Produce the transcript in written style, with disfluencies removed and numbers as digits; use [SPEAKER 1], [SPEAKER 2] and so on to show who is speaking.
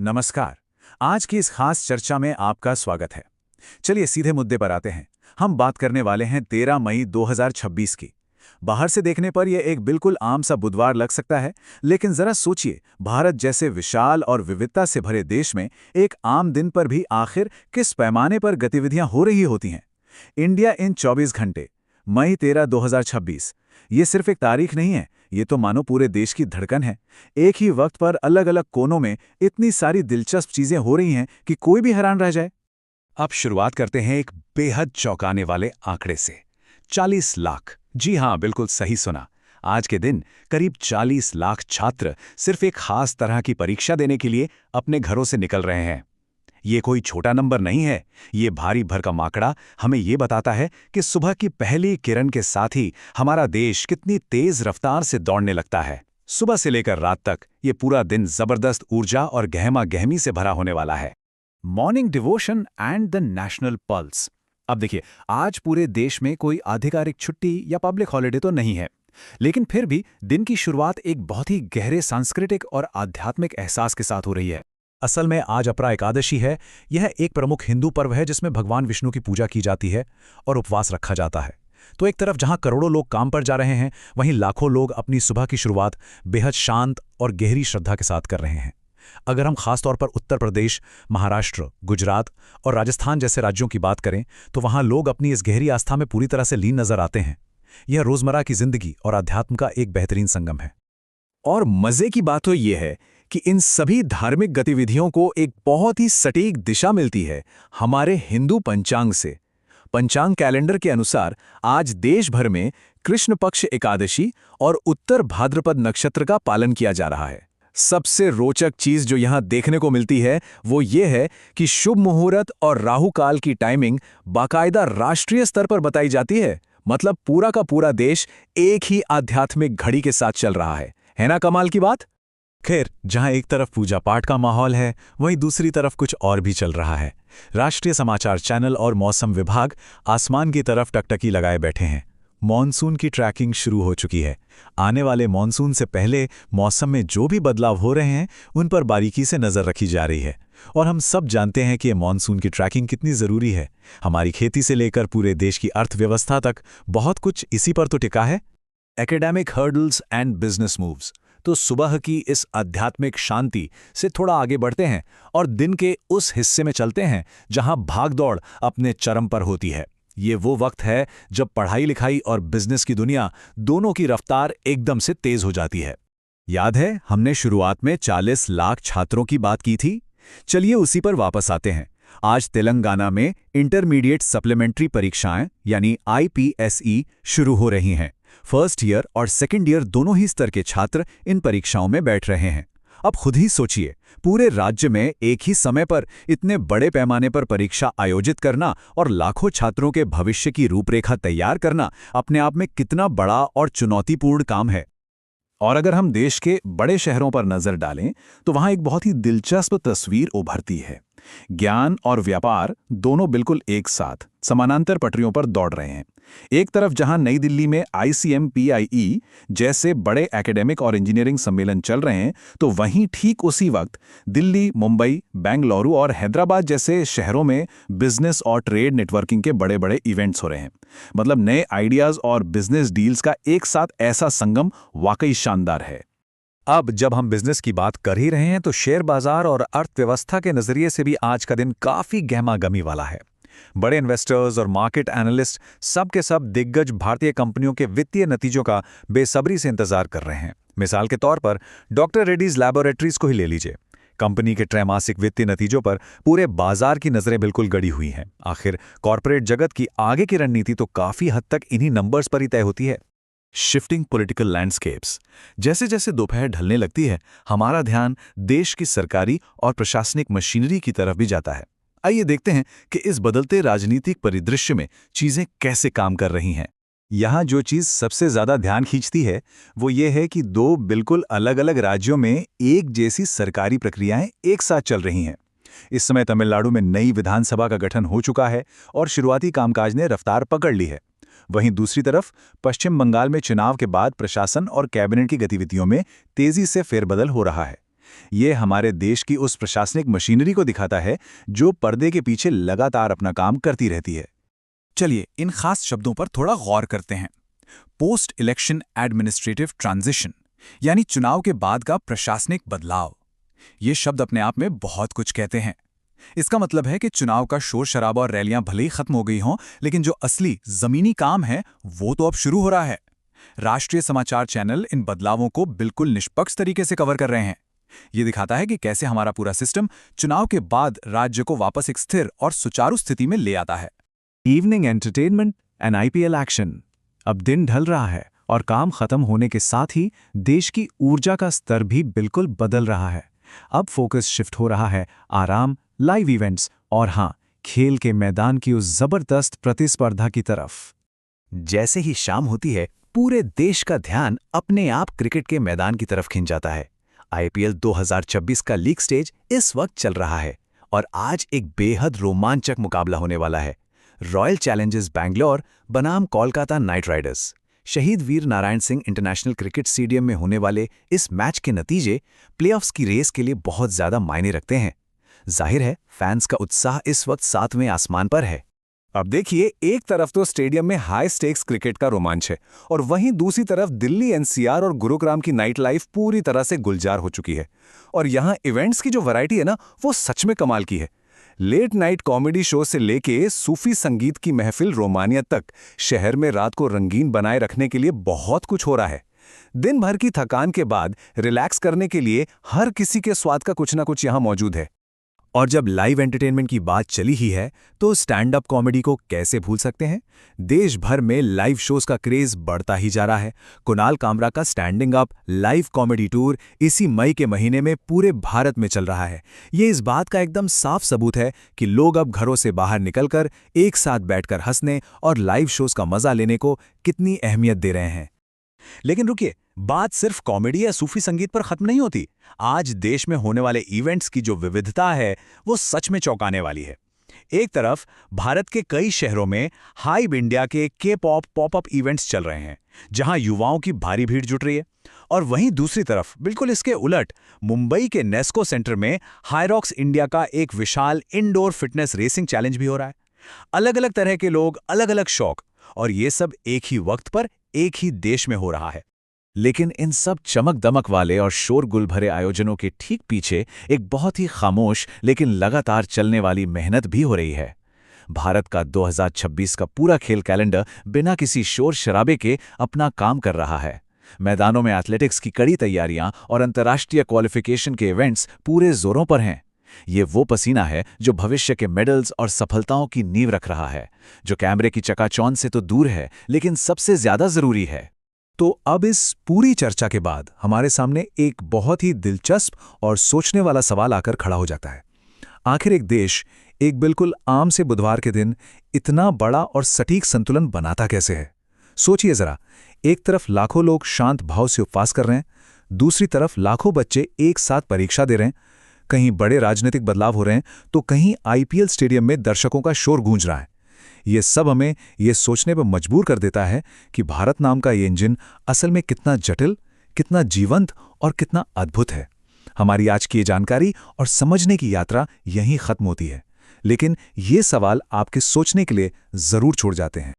[SPEAKER 1] नमस्कार। आज की इस खास चर्चा में आपका स्वागत है। चलिए सीधे मुद्दे पर आते हैं। हम बात करने वाले हैं 13 मई 2026 की। बाहर से देखने पर यह एक बिल्कुल आम सा बुधवार लग सकता है, लेकिन जरा सोचिए, भारत जैसे विशाल और विविधता से भरे देश में एक आम दिन पर भी आखिर किस पैमाने पर गतिविधियां हो रही होती हैं। इंडिया इन 24 घंटे, मई 13, 2026। ये सिर्फ एक तारीख नहीं है, ये तो मानो पूरे देश की धड़कन है। एक ही वक्त पर अलग अलग कोनों में इतनी सारी दिलचस्प चीजें हो रही हैं कि कोई भी हैरान रह जाए। अब शुरुआत करते हैं एक बेहद चौंकाने वाले आंकड़े से। 40 लाख। जी हां, बिल्कुल सही सुना। आज के दिन करीब 40 लाख छात्र सिर्फ एक खास तरह की परीक्षा देने के लिए अपने घरों से निकल रहे हैं। ये कोई छोटा नंबर नहीं है। ये भारी भरकम आंकड़ा हमें ये बताता है कि सुबह की पहली किरण के साथ ही हमारा देश कितनी तेज रफ्तार से दौड़ने लगता है। सुबह से लेकर रात तक ये पूरा दिन जबरदस्त ऊर्जा और गहमा गहमी से भरा होने वाला है। Morning devotion and the national pulse. अब देखिए, आज पूरे देश में कोई आधिकारिक छुट्टी या पब्लिक हॉलिडे तो नहीं है, लेकिन फिर भी दिन की शुरुआत एक बहुत ही गहरे सांस्कृतिक और आध्यात्मिक एहसास के साथ हो रही है। असल में आज अपरा एकादशी है। यह एक प्रमुख हिंदू पर्व है जिसमें भगवान विष्णु की पूजा की जाती है और उपवास रखा जाता है। तो एक तरफ जहां करोड़ों लोग काम पर जा रहे हैं, वहीं लाखों लोग अपनी सुबह की शुरुआत बेहद शांत और गहरी श्रद्धा के साथ कर रहे हैं। अगर हम खासतौर पर उत्तर प्रदेश, महाराष्ट्र, गुजरात और राजस्थान जैसे राज्यों की बात करें, तो वहां लोग अपनी इस गहरी आस्था में पूरी तरह से लीन नजर आते हैं। यह रोजमर्रा की जिंदगी और अध्यात्म का एक बेहतरीन संगम है। और मजे की बात तो यह है कि इन सभी धार्मिक गतिविधियों को एक बहुत ही सटीक दिशा मिलती है हमारे हिंदू पंचांग से। पंचांग कैलेंडर के अनुसार आज देश भर में कृष्ण पक्ष एकादशी और उत्तर भाद्रपद नक्षत्र का पालन किया जा रहा है। सबसे रोचक चीज जो यहां देखने को मिलती है वो ये है कि शुभ मुहूर्त और राहु काल की टाइमिंग बाकायदा राष्ट्रीय स्तर पर बताई जाती है। मतलब पूरा का पूरा देश एक ही आध्यात्मिक घड़ी के साथ चल रहा है ना कमाल की बात। खैर, जहां एक तरफ पूजा पाठ का माहौल है, वहीं दूसरी तरफ कुछ और भी चल रहा है। राष्ट्रीय समाचार चैनल और मौसम विभाग आसमान की तरफ टकटकी लगाए बैठे हैं। मॉनसून की ट्रैकिंग शुरू हो चुकी है। आने वाले मॉनसून से पहले मौसम में जो भी बदलाव हो रहे हैं, उन पर बारीकी से नजर रखी जा रही है। और हम सब जानते हैं कि ये मॉनसून की ट्रैकिंग कितनी जरूरी है। हमारी खेती से लेकर पूरे देश की अर्थव्यवस्था तक बहुत कुछ इसी पर तो टिका है। Academic hurdles and business moves. तो सुबह की इस आध्यात्मिक शांति से थोड़ा आगे बढ़ते हैं और दिन के उस हिस्से में चलते हैं जहां भागदौड़ अपने चरम पर होती है। ये वो वक्त है जब पढ़ाई लिखाई और बिजनेस की दुनिया दोनों की रफ्तार एकदम से तेज हो जाती है। याद है, हमने शुरुआत में 40 लाख छात्रों की बात की थी। चलिए उसी पर वापस आते हैं। आज तेलंगाना में इंटरमीडिएट सप्लीमेंट्री परीक्षाएं यानी IPSE शुरू हो रही हैं। फर्स्ट ईयर और सेकेंड ईयर दोनों ही स्तर के छात्र इन परीक्षाओं में बैठ रहे हैं। अब खुद ही सोचिए, पूरे राज्य में एक ही समय पर इतने बड़े पैमाने पर परीक्षा आयोजित करना और लाखों छात्रों के भविष्य की रूपरेखा तैयार करना अपने आप में कितना बड़ा और चुनौतीपूर्ण काम है। और अगर हम देश के बड़े शहरों पर नजर डालें तो वहां एक बहुत ही दिलचस्प तस्वीर उभरती है। ज्ञान और व्यापार दोनों बिल्कुल एक साथ समानांतर पटरियों पर दौड़ रहे हैं। एक तरफ जहां नई दिल्ली में ICMPIE जैसे बड़े एकेडमिक और इंजीनियरिंग सम्मेलन चल रहे हैं, तो वहीं ठीक उसी वक्त दिल्ली, मुंबई, बेंगलुरु और हैदराबाद जैसे शहरों में बिजनेस और ट्रेड नेटवर्किंग के बड़े बड़े इवेंट्स हो रहे हैं। मतलब नए आइडियाज और बिजनेस डील्स का एक साथ ऐसा संगम वाकई शानदार है। अब जब हम बिजनेस की बात कर ही रहे हैं, तो शेयर बाजार और अर्थव्यवस्था के नजरिए से भी आज का दिन काफी गहमा-गहमी वाला है। बड़े इन्वेस्टर्स और मार्केट एनालिस्ट सब के सब दिग्गज भारतीय कंपनियों के वित्तीय नतीजों का बेसब्री से इंतजार कर रहे हैं। मिसाल के तौर पर डॉक्टर रेड्डीज लैबोरेटरीज को ही ले लीजिए। कंपनी के त्रैमासिक वित्तीय नतीजों पर पूरे बाजार की नजरें बिल्कुल गड़ी हुई हैं। आखिर कॉर्पोरेट जगत की आगे की रणनीति तो काफी हद तक इन्हीं नंबर्स पर ही तय होती है। Shifting political landscapes. जैसे जैसे दोपहर ढलने लगती है, हमारा ध्यान देश की सरकारी और प्रशासनिक मशीनरी की तरफ भी जाता है। आइए देखते हैं कि इस बदलते राजनीतिक परिदृश्य में चीजें कैसे काम कर रही हैं। यहाँ जो चीज सबसे ज्यादा ध्यान खींचती है वो ये है कि दो बिल्कुल अलग अलग राज्यों में एक जैसी सरकारी प्रक्रियाएं एक साथ चल रही हैं। इस समय तमिलनाडु में नई विधानसभा का गठन हो चुका है और शुरुआती कामकाज ने रफ्तार पकड़ ली है। वहीं दूसरी तरफ पश्चिम बंगाल में चुनाव के बाद प्रशासन और कैबिनेट की गतिविधियों में तेजी से फेरबदल हो रहा है। ये हमारे देश की उस प्रशासनिक मशीनरी को दिखाता है जो पर्दे के पीछे लगातार अपना काम करती रहती है।
[SPEAKER 2] चलिए इन खास शब्दों पर थोड़ा गौर करते हैं। पोस्ट इलेक्शन एडमिनिस्ट्रेटिव ट्रांजिशन, यानी चुनाव के बाद का प्रशासनिक बदलाव। ये शब्द अपने आप में बहुत कुछ कहते हैं। इसका मतलब है कि चुनाव का शोर शराबा और रैलियां भले ही खत्म हो गई हों, लेकिन जो असली जमीनी काम है वो तो अब शुरू हो रहा है। राष्ट्रीय समाचार चैनल इन बदलावों को बिल्कुल निष्पक्ष तरीके से कवर कर रहे हैं। ये दिखाता है कि कैसे हमारा पूरा सिस्टम चुनाव के बाद राज्य को वापस एक स्थिर और सुचारू स्थिति में ले आता है।
[SPEAKER 1] Evening entertainment and IPL action. अब दिन ढल रहा है और काम खत्म होने के साथ ही देश की ऊर्जा का स्तर भी बिल्कुल बदल रहा है। अब फोकस शिफ्ट हो रहा है आराम, लाइव इवेंट्स और हाँ, खेल के मैदान की उस जबरदस्त प्रतिस्पर्धा की तरफ। जैसे ही शाम होती है, पूरे देश का ध्यान अपने आप क्रिकेट के मैदान की तरफ खिंच जाता है। आईपीएल 2026 का लीग स्टेज इस वक्त चल रहा है और आज एक बेहद रोमांचक मुकाबला होने वाला है। रॉयल चैलेंजर्स बैंगलोर बनाम Kolkata Knight Riders. Shaheed Veer Narayan Singh international cricket stadium में होने वाले इस मैच के नतीजे प्लेऑफ्स की रेस के लिए बहुत ज्यादा मायने रखते हैं। जाहिर है, फैंस का उत्साह इस वक्त सातवें आसमान पर है। अब देखिए, एक तरफ तो स्टेडियम में हाई स्टेक्स क्रिकेट का रोमांच है और वहीं दूसरी तरफ दिल्ली एनसीआर और गुरुग्राम की नाइट लाइफ पूरी तरह से गुलजार हो चुकी है। और यहाँ इवेंट्स की जो वैरायटी है ना, वो सच में कमाल की है। लेट नाइट कॉमेडी शो से लेके सूफी संगीत की महफिल रोमानियत तक, शहर में रात को रंगीन बनाए रखने के लिए बहुत कुछ हो रहा है। दिन भर की थकान के बाद रिलैक्स करने के लिए हर किसी के स्वाद का कुछ ना कुछ यहाँ मौजूद है। और जब लाइव एंटरटेनमेंट की बात चली ही है, तो स्टैंड अप कॉमेडी को कैसे भूल सकते हैं। देश भर में लाइव शोज का क्रेज बढ़ता ही जा रहा है। कुणाल कामरा का standing up live comedy tour इसी मई के महीने में पूरे भारत में चल रहा है। ये इस बात का एकदम साफ सबूत है कि लोग अब घरों से बाहर निकलकर एक साथ बैठकर हंसने और लाइव शोज का मजा लेने को कितनी अहमियत दे रहे हैं। लेकिन रुकिए, बात सिर्फ कॉमेडी या सूफी संगीत पर खत्म नहीं होती। आज देश में होने वाले इवेंट्स की जो विविधता है, वो सच में चौंकाने वाली है। एक तरफ भारत के कई शहरों में हाइब इंडिया के के-पॉप पॉपअप इवेंट्स चल रहे हैं, जहां युवाओं की भारी भीड़ जुट रही है। और वहीं दूसरी तरफ बिल्कुल इसके उलट मुंबई के नेस्को सेंटर में हाईरॉक्स इंडिया का एक विशाल इंडोर फिटनेस रेसिंग चैलेंज भी हो रहा है। अलग अलग तरह के लोग, अलग अलग शौक, और ये सब एक ही वक्त पर एक ही देश में हो रहा है। लेकिन इन सब चमक दमक वाले और शोरगुल भरे आयोजनों के ठीक पीछे एक बहुत ही खामोश लेकिन लगातार चलने वाली मेहनत भी हो रही है। भारत का 2026 का पूरा खेल कैलेंडर बिना किसी शोर शराबे के अपना काम कर रहा है। मैदानों में एथलेटिक्स की कड़ी तैयारियां और अंतर्राष्ट्रीय क्वालिफिकेशन के इवेंट्स पूरे जोरों पर हैं। ये वो पसीना है जो भविष्य के मेडल्स और सफलताओं की नींव रख रहा है, जो कैमरे की चकाचौंध से तो दूर है, लेकिन सबसे ज्यादा जरूरी है। तो अब इस पूरी चर्चा के बाद हमारे सामने एक बहुत ही दिलचस्प और सोचने वाला सवाल आकर खड़ा हो जाता है। आखिर एक देश एक बिल्कुल आम से बुधवार के दिन इतना बड़ा और सटीक संतुलन बनाता कैसे है? सोचिए जरा, एक तरफ लाखों लोग शांत भाव से उपवास कर रहे हैं, दूसरी तरफ लाखों बच्चे एक साथ परीक्षा दे रहे हैं, कहीं बड़े राजनीतिक बदलाव हो रहे हैं, तो कहीं आईपीएल स्टेडियम में दर्शकों का शोर गूंज रहा है। ये सब हमें ये सोचने पर मजबूर कर देता है कि भारत नाम का ये इंजन असल में कितना जटिल, कितना जीवंत और कितना अद्भुत है। हमारी आज की ये जानकारी और समझने की यात्रा यहीं खत्म होती है, लेकिन ये सवाल आपके सोचने के लिए जरूर छोड़ जाते हैं।